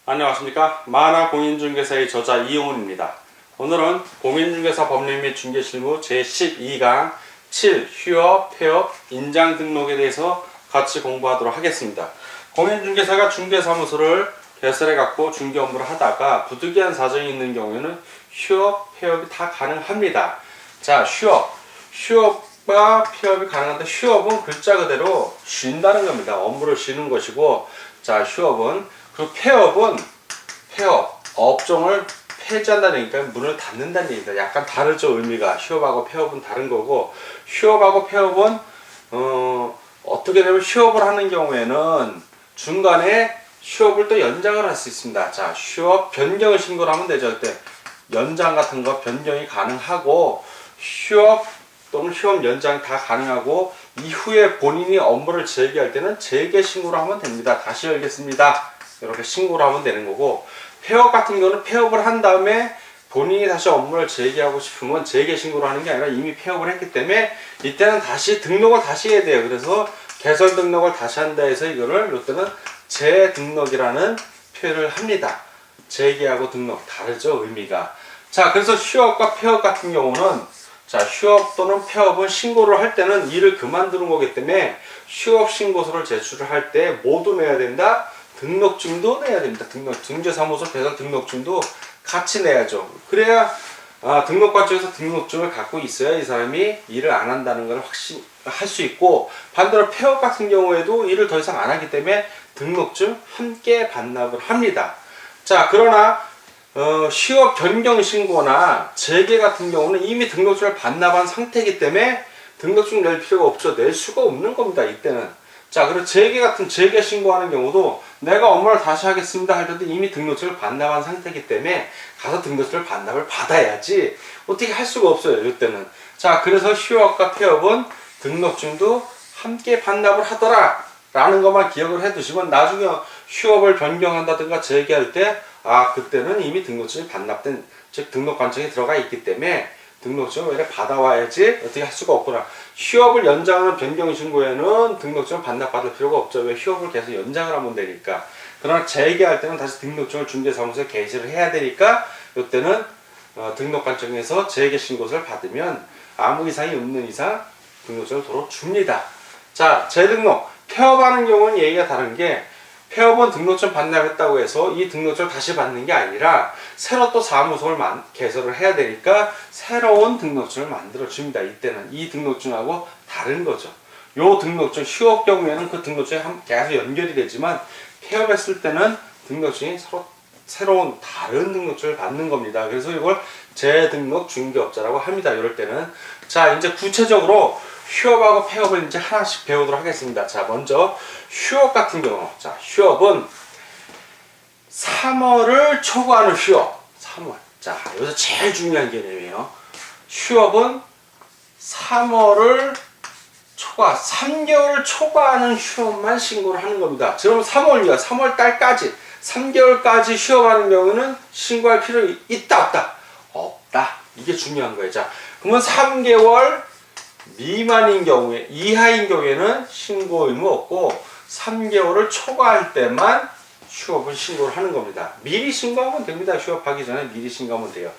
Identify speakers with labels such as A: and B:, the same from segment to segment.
A: 안녕하십니까. 만화공인중개사의 저자 이용훈입니다. 오늘은 공인중개사 법률 및 중개실무 제12강 7 휴업, 폐업, 인장 등록에 대해서 같이 공부하도록 하겠습니다. 공인중개사가 중개사무소를 개설해 갖고 중개 업무를 하다가 부득이한 사정이 있는 경우에는 휴업, 폐업이 다 가능합니다. 자, 휴업과 폐업이 가능한데, 휴업은 글자 그대로 쉰다는 겁니다. 업무를 쉬는 것이고, 자, 휴업은, 그리고 폐업, 업종을 폐지한다는 얘기니까 문을 닫는다는 얘기입니다. 약간 다르죠, 의미가. 휴업하고 폐업은 다른 거고, 휴업하고 폐업은 어떻게 되면 휴업을 하는 경우에는 중간에 휴업을 또 연장을 할 수 있습니다. 자, 휴업 변경을 신고를 하면 되죠. 그때 연장 같은 거 변경이 가능하고, 휴업 또는 휴업 연장 다 가능하고, 이후에 본인이 업무를 재개할 때는 재개 신고를 하면 됩니다. 다시 열겠습니다, 이렇게 신고를 하면 되는 거고, 폐업 같은 경우는 폐업을 한 다음에 본인이 다시 업무를 재개하고 싶으면 재개 신고를 하는 게 아니라 이미 폐업을 했기 때문에 이때는 다시 등록을 다시 해야 돼요. 그래서 개설 등록을 다시 한다 해서 이거를 이때는 재등록이라는 표현을 합니다. 재개하고 등록 다르죠, 의미가. 자, 그래서 휴업과 폐업 같은 경우는, 자, 휴업 또는 폐업은 신고를 할 때는 일을 그만두는 거기 때문에 휴업 신고서를 제출을 할 때 모두 내야 된다. 등록증도 내야 됩니다. 중개사무소 개설 등록증도 같이 내야죠. 그래야 등록관청에서 등록증을 갖고 있어야 이 사람이 일을 안 한다는 걸 할 수 있고, 반대로 폐업 같은 경우에도 일을 더 이상 안 하기 때문에 등록증 함께 반납을 합니다. 자, 그러나 휴업 변경 신고나 재개 같은 경우는 이미 등록증을 반납한 상태이기 때문에 등록증 낼 필요가 없죠. 낼 수가 없는 겁니다, 이때는. 자, 그리고 재개 신고하는 경우도 내가 업무를 다시 하겠습니다 할 때도 이미 등록증을 반납한 상태이기 때문에 가서 등록증을 반납을 받아야지 어떻게 할 수가 없어요, 이때는. 자, 그래서 휴업과 폐업은 등록증도 함께 반납을 하더라 라는 것만 기억을 해 두시면, 나중에 휴업을 변경한다든가 재개할 때 그때는 이미 등록증이 반납된, 즉 등록관청에 들어가 있기 때문에 등록증을 왜 받아와야지 어떻게 할 수가 없구나. 휴업을 연장하는 변경 신고에는 등록증을 반납받을 필요가 없죠. 왜? 휴업을 계속 연장을 하면 되니까. 그러나 재개할 때는 다시 등록증을 중개사무소에 게시를 해야 되니까 이때는 등록관청에서 재개 신고서를 받으면 아무 이상이 없는 이상 등록증을 도로 줍니다. 자, 재등록. 폐업하는 경우는 얘기가 다른 게, 폐업은 등록증 반납했다고 해서 이 등록증을 다시 받는 게 아니라 새로 또 사무소를 개설을 해야 되니까 새로운 등록증을 만들어 줍니다. 이때는 이 등록증하고 다른 거죠. 요 등록증, 휴업 경우에는 그 등록증이 계속 연결이 되지만 폐업했을 때는 등록증이 서로 새로운 다른 등록증을 받는 겁니다. 그래서 이걸 재등록 중개업자라고 합니다, 이럴 때는. 자, 이제 구체적으로 휴업하고 폐업을 이제 하나씩 배우도록 하겠습니다. 자, 먼저 휴업 같은 경우. 자, 휴업은 3월을 초과하는 휴업. 3월. 자, 여기서 제일 중요한 개념이에요. 휴업은 3월을 3개월을 초과하는 휴업만 신고를 하는 겁니다. 그럼 3월 달까지, 3개월까지 휴업하는 경우는 신고할 필요 있다, 없다? 없다. 이게 중요한 거예요. 자, 그러면 3개월 미만인 경우에, 이하인 경우에는 신고 의무 없고 3개월을 초과할 때만 휴업을 신고를 하는 겁니다. 미리 신고하면 됩니다. 휴업하기 전에 미리 신고하면 돼요.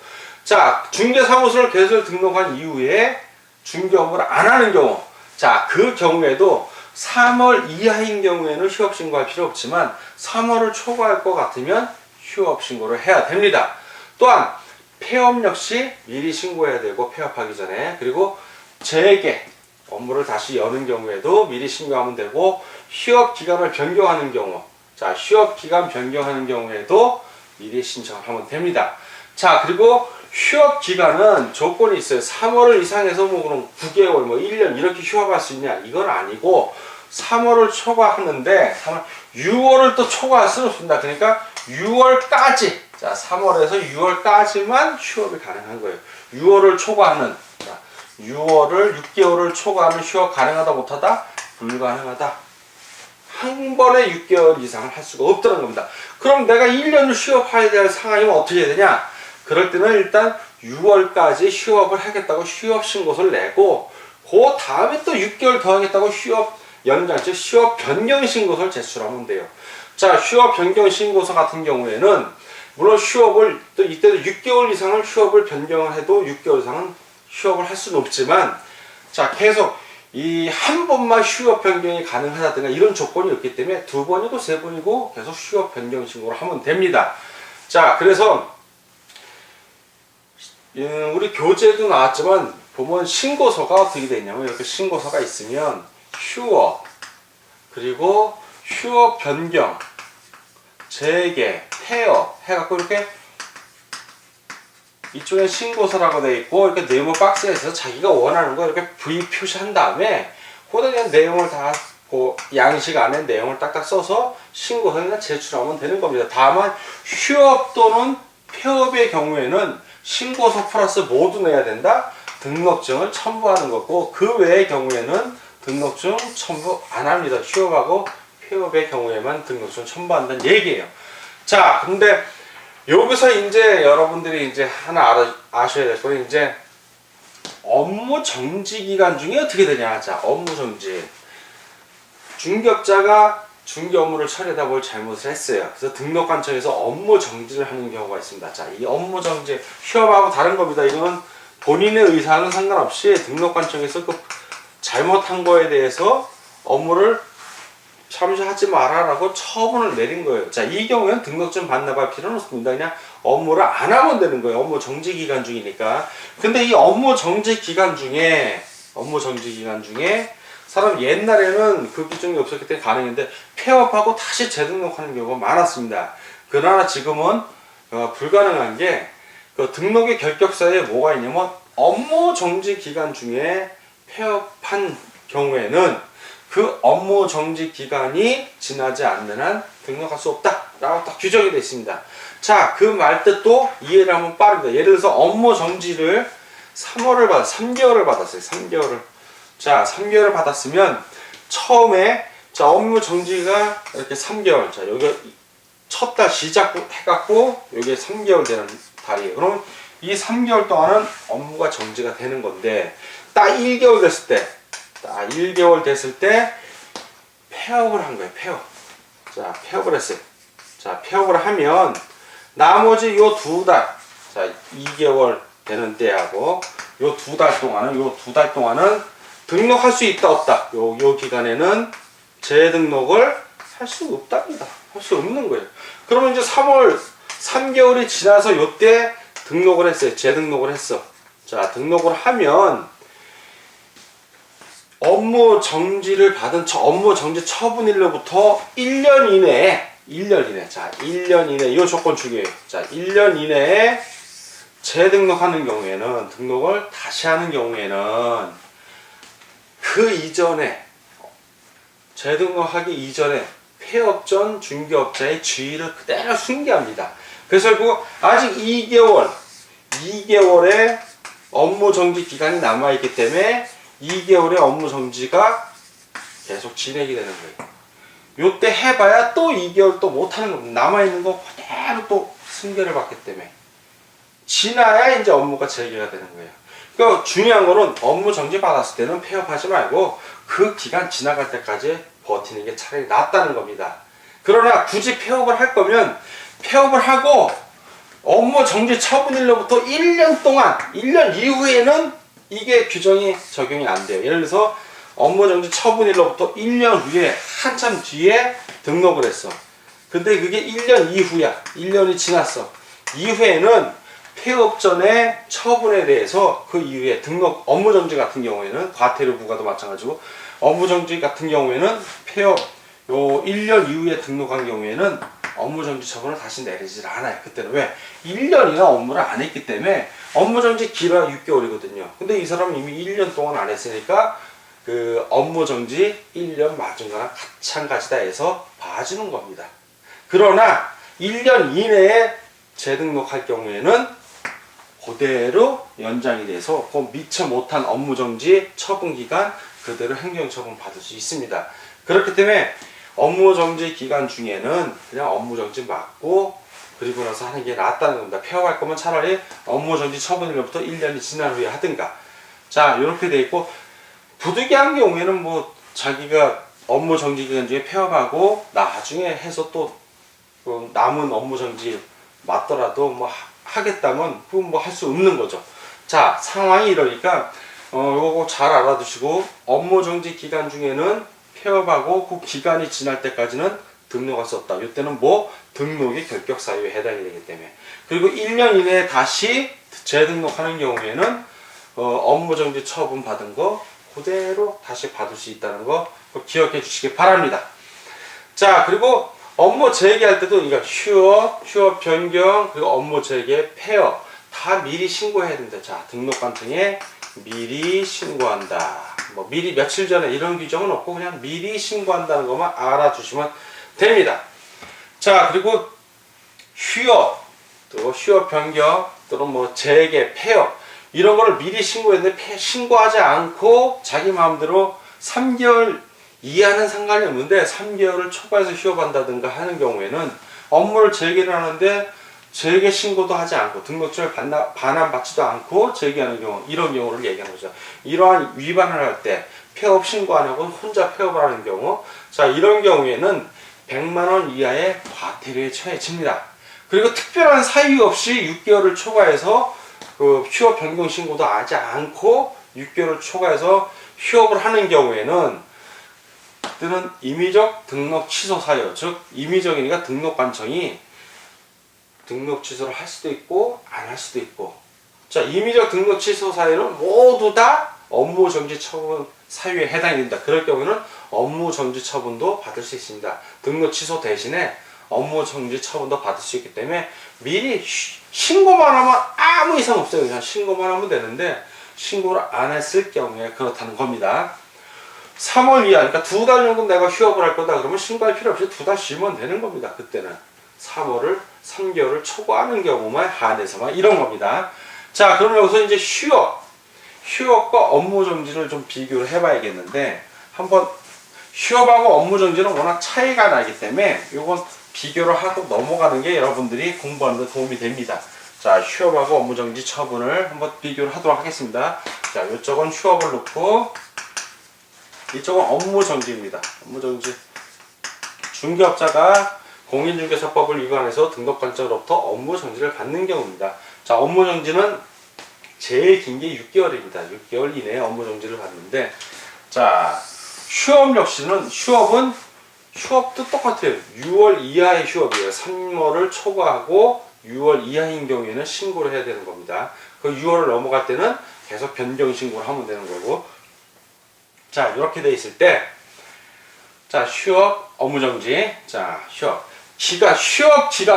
A: 자, 중개사무소를 개설 등록한 이후에 중개 업무를 안 하는 경우, 자, 그 경우에도 3월 이하인 경우에는 휴업 신고할 필요 없지만 3월을 초과할 것 같으면 휴업 신고를 해야 됩니다. 또한 폐업 역시 미리 신고해야 되고, 폐업하기 전에. 그리고 재개, 업무를 다시 여는 경우에도 미리 신고하면 되고, 휴업 기간을 변경하는 경우, 자, 휴업 기간 변경하는 경우에도 미리 신청하면 됩니다. 자, 그리고 휴업 기간은 조건이 있어요. 3월 이상에서 뭐 그럼 9개월, 뭐 1년 이렇게 휴업할 수 있냐? 이건 아니고 3월을 초과하는데 6월을 또 초과할 수는 없습니다. 그러니까 6월까지, 자, 3월에서 6월까지만 휴업이 가능한 거예요. 6월을 초과하는, 6개월을 초과하는 휴업 가능하다, 못하다? 불가능하다. 한 번에 6개월 이상을 할 수가 없다는 겁니다. 그럼 내가 1년을 휴업해야 될 상황이면 어떻게 해야 되냐? 그럴 때는 일단 6월까지 휴업을 하겠다고 휴업 신고서를 내고, 그 다음에 또 6개월 더 하겠다고 휴업 연장, 즉 휴업 변경 신고서를 제출하면 돼요. 자, 휴업 변경 신고서 같은 경우에는 물론 휴업을 또 이때도 6개월 이상을 휴업을 변경을 해도 6개월 이상은 휴업을 할 수는 없지만, 자, 계속 이 한 번만 휴업 변경이 가능하다든가 이런 조건이 없기 때문에 2번이고 3번이고 계속 휴업 변경 신고를 하면 됩니다. 자, 그래서 우리 교재도 나왔지만 보면 신고서가 어떻게 되냐면 이렇게 신고서가 있으면 휴업, 그리고 휴업 변경, 재개, 폐업 해갖고 이렇게 이쪽에 신고서라고 되어 있고 이렇게 네모 박스에서 자기가 원하는 거 이렇게 V 표시한 다음에 거기다 그냥 내용을 다 양식 안에 내용을 딱딱 써서 신고서에 제출하면 되는 겁니다. 다만 휴업 또는 폐업의 경우에는 신고서 플러스 모두 내야 된다. 등록증을 첨부하는 거고 그 외의 경우에는 등록증 첨부 안 합니다. 휴업하고 폐업의 경우에만 등록증 첨부한다는 얘기예요. 자, 근데 여기서 이제 여러분들이 이제 하나 아셔야 될 거는 이제 업무 정지 기간 중에 어떻게 되냐. 자, 업무 정지. 중개업자가 중개 업무를 처리하다 뭘 잘못을 했어요. 그래서 등록관청에서 업무 정지를 하는 경우가 있습니다. 자, 이 업무 정지 휴업하고 다른 겁니다. 이거는 본인의 의사는 상관없이 등록관청에서 그 잘못한 거에 대해서 업무를 잠시 하지 마라라고 처분을 내린 거예요. 자, 이 경우에는 등록증 반납할 필요는 없습니다. 그냥 업무를 안 하면 되는 거예요. 업무 정지 기간 중이니까. 근데 이 업무 정지 기간 중에 사람 옛날에는 그 기준이 없었기 때문에 가능했는데 폐업하고 다시 재등록하는 경우가 많았습니다. 그러나 지금은 불가능한 게 그 등록의 결격사에 뭐가 있냐면 업무 정지 기간 중에 폐업한 경우에는 그 업무 정지 기간이 지나지 않는 한 등록할 수 없다라고 딱 규정이 되어 있습니다. 자, 그 말뜻도 이해를 하면 빠릅니다. 예를 들어서 업무 정지를 3개월을 받았어요. 3개월을. 자, 3개월을 받았으면 처음에 자, 업무 정지가 이렇게 3개월. 자, 여기 첫 달 시작해갖고 여기 3개월 되는 달이에요. 그럼 이 3개월 동안은 업무가 정지가 되는 건데 딱 1개월 됐을 때 폐업을 한 거예요. 폐업. 자, 폐업을 했어요. 자, 폐업을 하면 나머지 요 2달, 자, 2개월 되는 때하고 요 2달 동안은 등록할 수 있다 없다. 요 기간에는 재등록을 할 수 없답니다. 할 수 없는 거예요. 그러면 이제 3개월이 지나서 요때 등록을 했어요. 재등록을 했어. 자, 등록을 하면 업무 정지를 받은 업무 정지 처분일로부터 1년 이내에 자, 1년 이내 이 조건 중요해요. 자, 1년 이내에 재등록하는 경우에는 등록을 다시 하는 경우에는 그 이전에 재등록하기 이전에 폐업 전 중개업자의 지위를 그대로 승계합니다. 그래서 아직 2개월의 업무 정지 기간이 남아있기 때문에 2개월의 업무 정지가 계속 진행이 되는 거예요. 요때 해봐야 또 2개월 또 못하는 겁니다. 남아있는 거 그대로 또 승계를 받기 때문에 지나야 이제 업무가 재개가 되는 거예요. 그러니까 중요한 거는 업무 정지 받았을 때는 폐업하지 말고 그 기간 지나갈 때까지 버티는 게 차라리 낫다는 겁니다. 그러나 굳이 폐업을 할 거면 폐업을 하고 업무 정지 처분일로부터 1년 이후에는 이게 규정이 적용이 안 돼요. 예를 들어서 업무 정지 처분일로부터 1년 후에 한참 뒤에 등록을 했어. 근데 그게 1년 이후야. 1년이 지났어. 이후에는 폐업 전에 처분에 대해서 그 이후에 등록 업무 정지 같은 경우에는 과태료 부과도 마찬가지고 업무 정지 같은 경우에는 폐업 요 1년 이후에 등록한 경우에는 업무 정지 처분을 다시 내리질 않아요. 그때는 왜? 1년이나 업무를 안 했기 때문에 업무 정지 길어야 6개월이거든요. 근데 이 사람은 이미 1년 동안 안 했으니까 그 업무 정지 1년 맞은 거랑 마찬가지다 해서 봐주는 겁니다. 그러나 1년 이내에 재등록할 경우에는 그대로 연장이 돼서 그 미처 못한 업무 정지 처분 기간 그대로 행정처분 받을 수 있습니다. 그렇기 때문에 업무 정지 기간 중에는 그냥 업무 정지 맞고 그리고 나서 하는 게 낫다는 겁니다. 폐업할 거면 차라리 업무 정지 처분일로부터 1년이 지난 후에 하든가. 자, 이렇게 돼 있고 부득이한 경우에는 뭐 자기가 업무 정지 기간 중에 폐업하고 나중에 해서 또 남은 업무 정지 맞더라도 뭐 하겠다면 그건 뭐 할 수 없는 거죠. 자, 상황이 이러니까 요거 잘 알아두시고 업무 정지 기간 중에는 폐업하고 그 기간이 지날 때까지는 등록할 수 없다. 이때는 뭐 등록이 결격 사유에 해당이 되기 때문에. 그리고 1년 이내에 다시 재등록하는 경우에는 업무 정지 처분 받은 거 그대로 다시 받을 수 있다는 거 기억해 주시기 바랍니다. 자, 그리고 업무 재개할 때도 그러니까 휴업 변경, 그리고 업무 재개, 폐업 다 미리 신고해야 된다. 자, 등록관청에 미리 신고한다. 뭐 미리 며칠 전에 이런 규정은 없고 그냥 미리 신고한다는 것만 알아주시면 됩니다. 자, 그리고 또 휴업 변경 또는 뭐 재개, 폐업 이런 거를 미리 신고했는데 신고하지 않고 자기 마음대로 3개월 이하는 상관이 없는데 3개월을 초과해서 휴업한다든가 하는 경우에는 업무를 재개를 하는데 재개 신고도 하지 않고 등록증을 반환받지도 않고 재개하는 경우, 이런 경우를 얘기하는 거죠. 이러한 위반을 할 때 폐업 신고 안 하고 혼자 폐업을 하는 경우, 자, 이런 경우에는 100만 원 이하의 과태료에 처해집니다. 그리고 특별한 사유 없이 6개월을 초과해서 그 휴업 변경 신고도 하지 않고 6개월을 초과해서 휴업을 하는 경우에는 그때는 임의적 등록 취소 사유, 즉 임의적이니까 등록관청이 등록 취소를 할 수도 있고 안 할 수도 있고. 자, 임의적 등록 취소 사유는 모두 다 업무 정지 처분 사유에 해당이 됩니다. 그럴 경우는 업무 정지 처분도 받을 수 있습니다. 등록 취소 대신에 업무 정지 처분도 받을 수 있기 때문에 미리 신고만 하면 아무 이상 없어요. 그냥 신고만 하면 되는데 신고를 안 했을 경우에 그렇다는 겁니다. 3월 이하, 그러니까 2달 정도 내가 휴업을 할 거다 그러면 신고할 필요 없이 2달 쉬면 되는 겁니다. 그때는 3개월을 초과하는 경우만 한해서만 이런 겁니다. 자, 그럼 여기서 이제 휴업과 업무 정지를 좀 비교를 해봐야겠는데, 한번 휴업하고 업무 정지는 워낙 차이가 나기 때문에 이건 비교를 하고 넘어가는 게 여러분들이 공부하는 데 도움이 됩니다. 자, 휴업하고 업무 정지 처분을 한번 비교를 하도록 하겠습니다. 자, 이쪽은 휴업을 놓고 이쪽은 업무 정지입니다. 업무 정지. 중개업자가 공인중개사법을 위반해서 등록관청으로부터 업무 정지를 받는 경우입니다. 자, 업무 정지는 제일 긴 게 6개월입니다. 6개월 이내에 업무 정지를 받는데, 자, 휴업도 똑같아요. 6월 이하의 휴업이에요. 3월을 초과하고 6월 이하인 경우에는 신고를 해야 되는 겁니다. 그 6월을 넘어갈 때는 계속 변경 신고를 하면 되는 거고. 자, 이렇게 돼 있을 때, 자, 휴업, 업무 정지. 자, 휴업 기간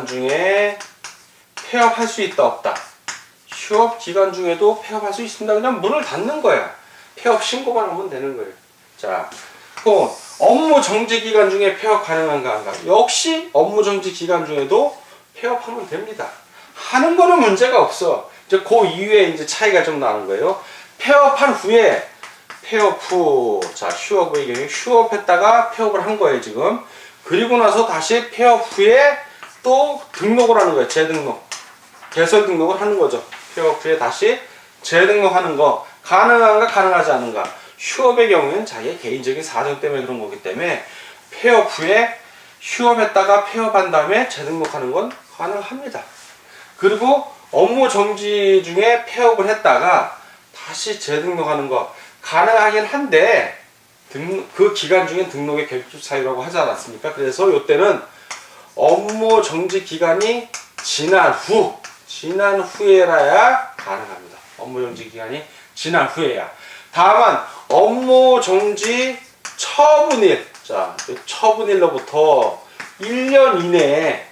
A: 중에 폐업할 수 있다, 없다. 휴업 기간 중에도 폐업할 수 있습니다. 그냥 문을 닫는 거야. 폐업 신고만 하면 되는 거예요. 자, 또 업무 정지 기간 중에 폐업 가능한가 한가? 역시 업무 정지 기간 중에도 폐업하면 됩니다. 하는 거는 문제가 없어. 이제 그 이후에 이제 차이가 좀 나는 거예요. 폐업 후, 자, 휴업의 경우에 휴업했다가 폐업을 한 거예요, 지금. 그리고 나서 다시 폐업 후에 또 등록을 하는 거예요, 재등록. 개설 등록을 하는 거죠. 폐업 후에 다시 재등록하는 거. 가능한가, 가능하지 않은가. 휴업의 경우에는 자기의 개인적인 사정 때문에 그런 거기 때문에 폐업 후에 휴업했다가 폐업한 다음에 재등록하는 건 가능합니다. 그리고 업무 정지 중에 폐업을 했다가 다시 재등록하는 거 가능하긴 한데 그 기간 중에 등록의 결격 사유라고 하지 않았습니까? 그래서 이때는 업무 정지 기간이 지난 후에라야 가능합니다. 업무 정지 기간이 지난 후에야. 다만 업무 정지 처분일, 자, 처분일로부터 1년 이내에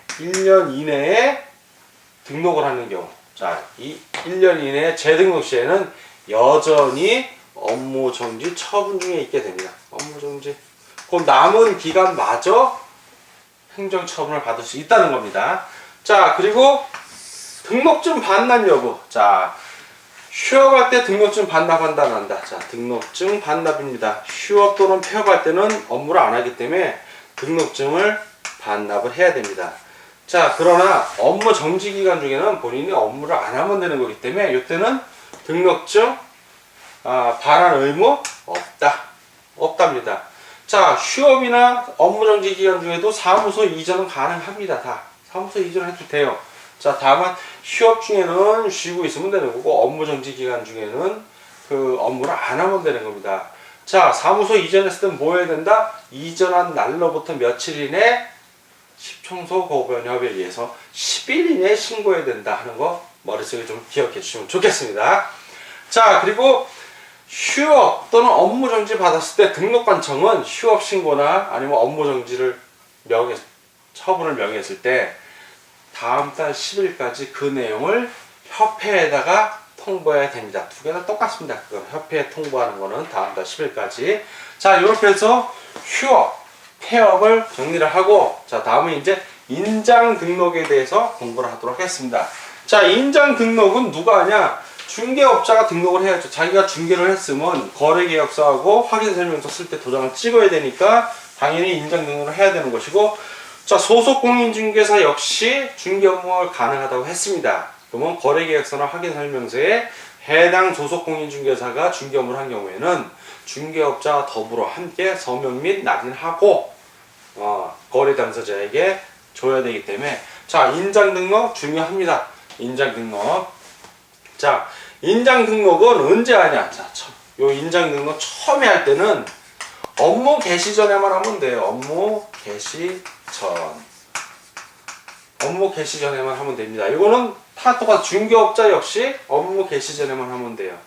A: 등록을 하는 경우, 자, 이 1년 이내에 재등록 시에는 여전히 업무 정지 처분 중에 있게 됩니다. 업무 정지. 그 남은 기간마저 행정 처분을 받을 수 있다는 겁니다. 자, 그리고 등록증 반납 여부. 자, 휴업할 때 등록증 반납한다, 안 한다. 자, 등록증 반납입니다. 휴업 또는 폐업할 때는 업무를 안 하기 때문에 등록증을 반납을 해야 됩니다. 자, 그러나 업무 정지 기간 중에는 본인이 업무를 안 하면 되는 거기 때문에 이때는 등록증 반환 의무 없다. 없답니다. 자, 휴업이나 업무정지 기간 중에도 사무소 이전은 가능합니다. 다 사무소 이전해도 돼요. 자, 다만 휴업 중에는 쉬고 있으면 되는 거고 업무정지 기간 중에는 그 업무를 안 하면 되는 겁니다. 자, 사무소 이전했을 때 뭐 해야 된다? 이전한 날로부터 며칠 이내 시청소 고변협에 의해서 10일 이내에 신고해야 된다 하는 거 머릿속에 좀 기억해 주시면 좋겠습니다. 자, 그리고 휴업 또는 업무정지 받았을 때 등록관청은 휴업 신고나 아니면 업무정지를 처분을 명했을 때 다음 달 10일까지 그 내용을 협회에다가 통보해야 됩니다. 두 개 다 똑같습니다. 그건 협회에 통보하는 거는 다음 달 10일까지. 자, 이렇게 해서 휴업, 폐업을 정리를 하고, 자, 다음은 이제 인장 등록에 대해서 공부를 하도록 하겠습니다. 자, 인장 등록은 누가 하냐? 중개업자가 등록을 해야죠. 자기가 중개를 했으면 거래계약서하고 확인설명서 쓸 때 도장을 찍어야 되니까 당연히 인장 등록을 해야 되는 것이고, 자, 소속공인중개사 역시 중개 업무가 가능하다고 했습니다. 그러면 거래계약서나 확인설명서에 해당 소속공인중개사가 중개 업무를 한 경우에는 중개업자와 더불어 함께 서명 및 낙인하고 거래 당사자에게 줘야 되기 때문에, 자, 인장 등록 중요합니다. 인장 등록. 자, 인장 등록은 언제 하냐? 자, 요 인장 등록 처음에 할 때는 업무 개시 전에만 하면 돼요. 업무 개시 전에만 하면 됩니다. 이거는 다 똑같아. 중개업자 역시 업무 개시 전에만 하면 돼요.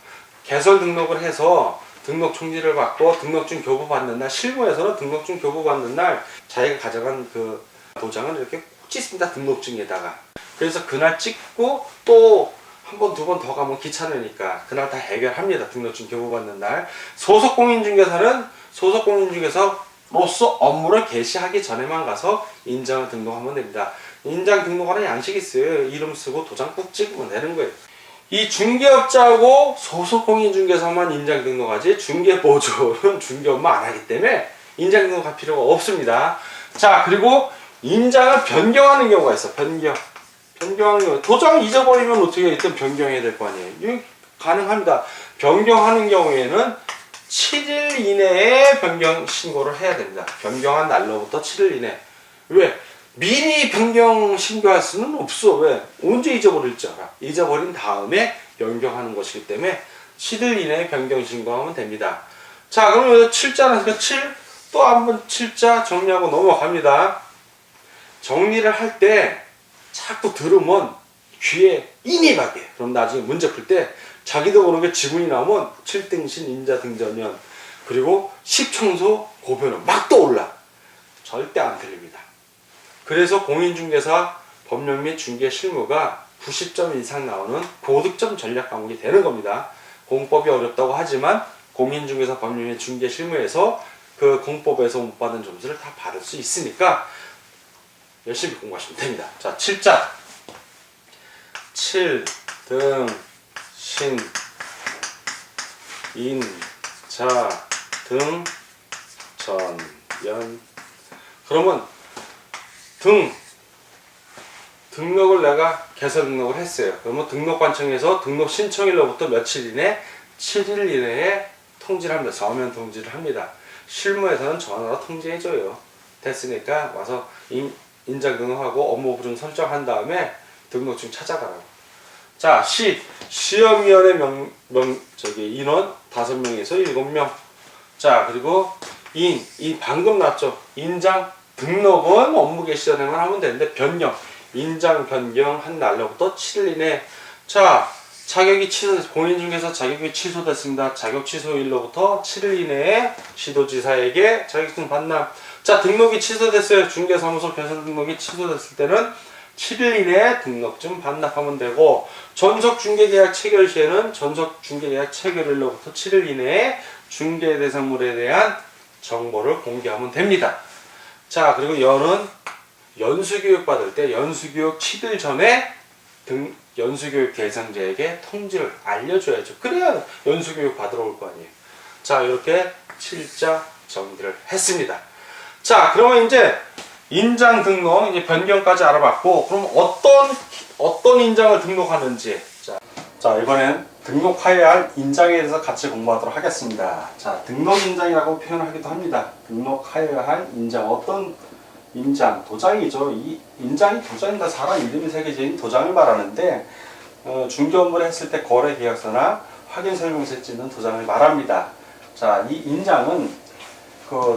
A: 개설 등록을 해서 등록 총지를 받고 등록증 교부 받는 날, 실무에서는 등록증 교부 받는 날 자기가 가져간 그 도장을 이렇게 꼭 찍습니다. 등록증에다가. 그래서 그날 찍고 또 한 번, 두 번 더 가면 귀찮으니까 그날 다 해결합니다. 등록증 교부 받는 날. 소속공인중개사는 소속공인중개사로서 업무를 개시하기 전에만 가서 인장을 등록하면 됩니다. 인장 등록하는 양식이 있어요. 이름 쓰고 도장 꾹 찍으면 되는 거예요. 이 중개업자하고 소속공인중개사만 인장 등록하지 중개보조는 중개 업무 안 하기 때문에 인장 등록할 필요가 없습니다. 자, 그리고 인장을 변경하는 경우가 있어. 변경하는 경우. 도장을 잊어버리면 어떻게 일단 변경해야 될 거 아니에요. 이거 가능합니다. 변경하는 경우에는 7일 이내에 변경 신고를 해야 됩니다. 변경한 날로부터 7일 이내. 왜? 미리 변경 신고할 수는 없어. 왜? 언제 잊어버릴 줄 알아? 잊어버린 다음에 변경하는 것이기 때문에 7일 이내에 변경 신고하면 됩니다. 자, 그럼 여기서 7자는 7, 또 한번 7자 정리하고 넘어갑니다. 정리를 할 때 자꾸 들으면 귀에 인이 가게. 그럼 나중에 문제 풀 때 자기도 모르게 지문이 나오면 7등신 인자 등전면 그리고 10청소 고변은 막 떠올라. 절대 안 틀립니다. 그래서 공인중개사 법령 및 중개 실무가 90점 이상 나오는 고득점 전략 과목이 되는 겁니다. 공법이 어렵다고 하지만 공인중개사 법령 및 중개 실무에서 그 공법에서 못 받은 점수를 다 받을 수 있으니까 열심히 공부하시면 됩니다. 자, 7자. 7, 등, 신, 인, 자, 등, 전, 연. 그러면 등록을 내가 개설 등록을 했어요. 그러면 등록관청에서 등록 신청일로부터 며칠 이내, 7일 이내에 통지를 합니다. 서면 통지를 합니다. 실무에서는 전화로 통지해줘요. 됐으니까 와서 인장 등록하고 업무 부증 설정한 다음에 등록증 찾아가라고. 자, 시험위원회 인원 5명에서 7명. 자, 그리고 이 방금 났죠. 인장 등록은 업무 개시 전에만 하면 되는데 인장 변경한 날로부터 7일 이내. 자, 자격이 공인중개사 자격이 취소됐습니다. 자격 취소일로부터 7일 이내에 시도지사에게 자격증 반납. 자, 등록이 취소됐어요. 중개사무소 개설 등록이 취소됐을 때는 7일 이내에 등록증 반납하면 되고, 전속중개계약 체결 시에는 전속중개계약 체결일로부터 7일 이내에 중개대상물에 대한 정보를 공개하면 됩니다. 자, 그리고 연은 연수교육 받을 때 연수교육 7일 전에 연수교육 대상자에게 통지를 알려줘야죠. 그래야 연수교육 받으러 올 거 아니에요. 자, 이렇게 7자 정리를 했습니다. 자, 그러면 이제 인장 등록, 이제 변경까지 알아봤고, 그럼 어떤 인장을 등록하는지. 자, 이번엔
B: 등록하여야 할 인장에 대해서 같이 공부하도록 하겠습니다. 자, 등록인장이라고 표현하기도 합니다. 등록하여야 할 인장. 어떤 인장? 도장이죠. 이 인장이 도장이다. 사람 이름이 새겨진 도장을 말하는데 중개업무를 했을 때 거래계약서나 확인설명서에 찍는 도장을 말합니다. 자, 이 인장은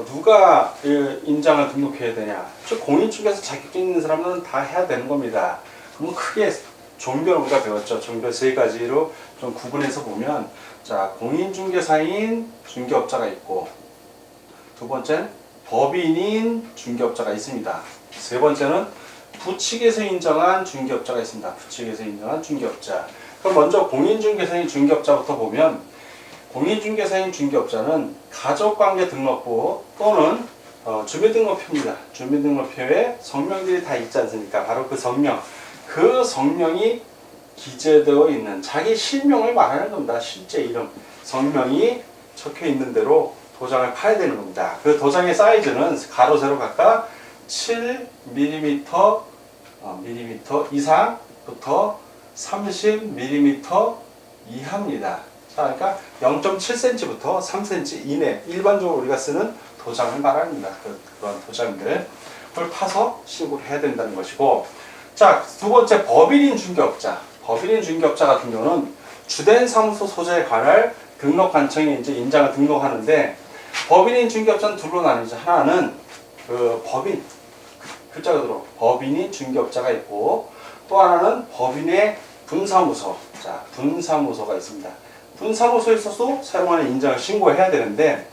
B: 누가 인장을 등록해야 되냐? 즉 공인중개사 자격증 있는 사람들은 다 해야 되는 겁니다. 그럼 크게 종교를 우리가 배웠죠. 종교 세 가지로 좀 구분해서 보면, 자, 공인중개사인 중개업자가 있고, 두 번째는 법인인 중개업자가 있습니다. 세 번째는 부칙에서 인정한 중개업자가 있습니다. 부칙에서 인정한 중개업자. 그럼 먼저 공인중개사인 중개업자부터 보면, 공인중개사인 중개업자는 가족관계 등록부 또는 주민등록표입니다. 주민등록표에 성명들이 다 있지 않습니까? 바로 그 성명. 그 성명이 기재되어 있는 자기 실명을 말하는 겁니다. 실제 이름, 성명이 적혀 있는 대로 도장을 파야 되는 겁니다. 그 도장의 사이즈는 가로 세로 각각 7mm 이상부터 30mm 이하입니다. 자, 그러니까 0.7cm부터 3cm 이내 일반적으로 우리가 쓰는 도장을 말합니다. 그런 도장들 그걸 파서 신고를 해야 된다는 것이고, 자, 두 번째 법인인 중개업자. 법인인 중개업자 같은 경우는 주된 사무소 소재에 관할 등록관청에 이제 인장을 등록하는데, 법인인 중개업자는 둘로 나뉘죠. 하나는 법인, 글자가 들어 법인인 중개업자가 있고, 또 하나는 법인의 분사무소. 자, 분사무소가 있습니다. 분사무소에서도 사용하는 인장을 신고해야 되는데,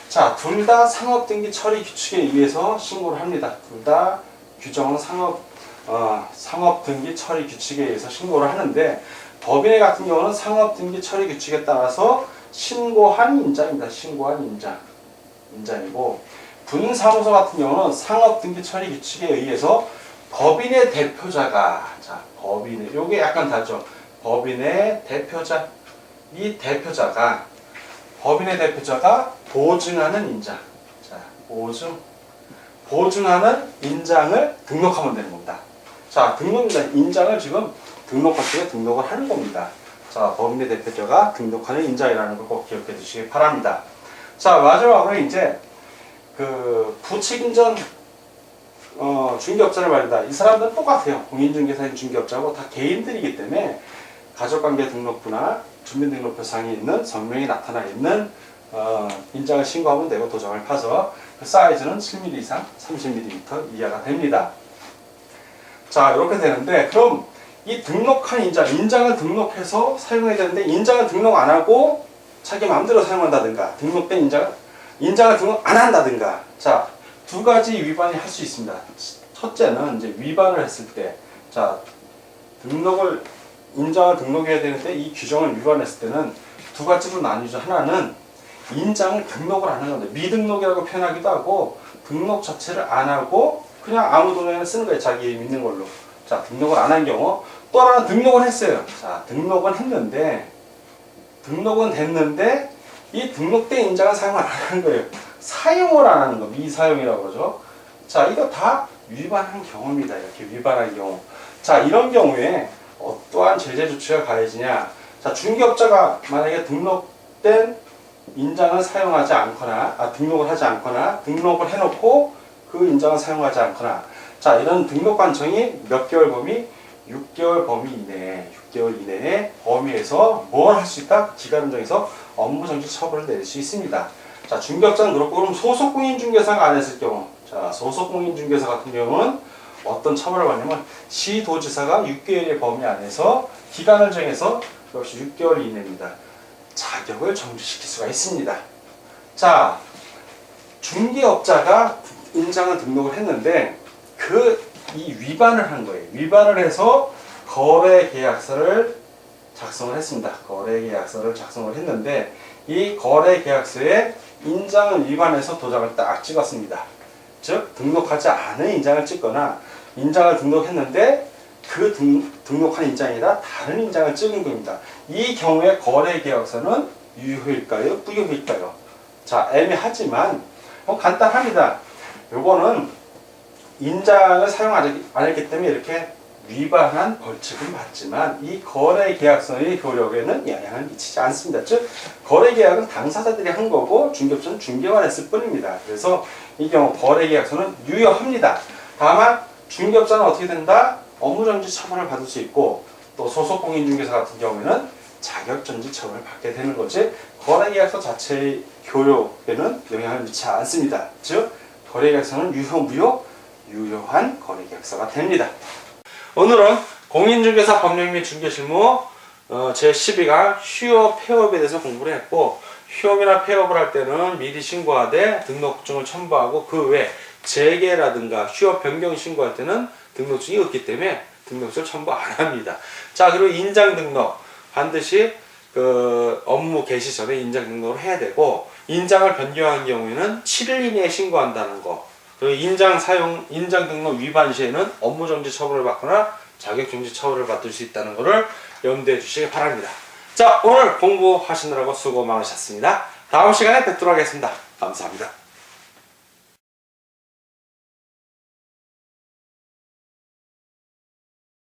B: 자, 둘 다 상업등기 처리 규칙에 의해서 신고를 합니다. 둘 다 규정은 상업등기 처리 규칙에 의해서 신고를 하는데, 법인회 같은 경우는 상업등기 처리 규칙에 따라서 신고한 인장입니다. 신고한 인장이고, 분사무소 같은 경우는 상업등기 처리 규칙에 의해서 법인의 대표자가, 자, 법인의, 요게 약간 다르죠. 법인의 대표자, 이 대표자가, 법인의 대표자가 보증하는 인장, 자, 보증하는 인장을 등록하면 되는 겁니다. 자, 등록입니다. 인장을 지금 등록관청에 등록을 하는 겁니다. 자, 법인의 대표자가 등록하는 인장이라는 걸 꼭 기억해 두시기 바랍니다. 자, 마지막으로 이제 부칙인전 중개업자를 말이다. 이 사람들은 똑같아요. 공인중개사인 중개업자하고 다 개인들이기 때문에 가족관계 등록부나 주민등록표상에 있는 성명이 나타나 있는 인장을 신고하면 되고, 도장을 파서 그 사이즈는 7mm 이상 30mm 이하가 됩니다. 자, 이렇게 되는데, 그럼 이 등록한 인장을 등록해서 사용해야 되는데, 인장을 등록 안 하고 자기 마음대로 사용한다든가, 등록된 인장을 등록 안 한다든가, 자, 두 가지 위반이 할 수 있습니다. 첫째는 이제 위반을 했을 때, 자, 인장을 등록해야 되는데 이 규정을 위반했을 때는 두 가지로 나뉘죠. 하나는 인장을 등록을 안 하는 건데, 미등록이라고 표현하기도 하고, 등록 자체를 안 하고 그냥 아무 도장이나 쓰는 거예요. 자기 이름 있는 걸로. 자, 등록을 안 한 경우. 또 하나는 등록을 했어요. 자, 등록은 됐는데 이 등록된 인장을 사용을 안 하는 거예요. 사용을 안 하는 거, 미사용이라고 그러죠. 자, 이거 다 위반한 경우입니다. 이렇게 위반한 경우. 자, 이런 경우에 어떠한 제재 조치가 가해지냐. 자, 중개업자가 만약에 등록된 인장을 사용하지 않거나, 등록을 하지 않거나, 등록을 해놓고 그 인장을 사용하지 않거나, 자, 이런 등록관청이 몇 개월 범위? 6개월 이내에 범위에서 뭘 할 수 있다? 기간을 정해서 업무정지 처벌을 내릴 수 있습니다. 자, 중개업자는 그렇고, 그럼 소속공인중개사가 안 했을 경우, 자, 소속공인중개사 같은 경우는 어떤 처벌을 받냐면, 시도지사가 6개월의 범위 안에서 기간을 정해서 역시 6개월 이내입니다. 자격을 정지시킬 수가 있습니다. 자, 중개업자가 인장을 등록을 했는데 이 위반을 한 거예요. 위반을 해서 거래계약서를 작성을 했습니다. 거래계약서를 작성을 했는데 이 거래계약서에 인장을 위반해서 도장을 딱 찍었습니다. 즉 등록하지 않은 인장을 찍거나, 인장을 등록했는데 그 등록한 인장이 아니라 다른 인장을 찍은 겁니다. 이 경우에 거래계약서는 유효일까요? 무효일까요? 자, 애매하지만 간단합니다. 요거는 인장을 사용 안 했기 때문에 이렇게 위반한 벌칙은 받지만 이 거래 계약서의 효력에는 영향을 미치지 않습니다. 즉 거래 계약은 당사자들이 한 거고 중개업자는 중개만 했을 뿐입니다. 그래서 이 경우 거래 계약서는 유효합니다. 다만 중개업자는 어떻게 된다? 업무정지 처분을 받을 수 있고 또 소속 공인중개사 같은 경우에는 자격정지 처분을 받게 되는 거지 거래 계약서 자체의 효력에는 영향을 미치지 않습니다. 즉 거래 계약서는 유효 무효 유효한 거래 계약서가 됩니다.
A: 오늘은 공인중개사 법령 및 중개실무 제12강 휴업 폐업에 대해서 공부를 했고 휴업이나 폐업을 할 때는 미리 신고하되 등록증을 첨부하고 그 외 재개라든가 휴업 변경 신고할 때는 등록증이 없기 때문에 등록증을 첨부 안 합니다. 자, 그리고 인장 등록 반드시 그 업무 개시 전에 인장 등록을 해야 되고 인장을 변경한 경우에는 7일 이내에 신고한다는 거. 그리고 인장 등록 위반 시에는 업무정지 처분을 받거나 자격정지 처분을 받을 수 있다는 것을 염두해 주시기 바랍니다. 자, 오늘 공부하시느라고 수고 많으셨습니다. 다음 시간에 뵙도록 하겠습니다. 감사합니다.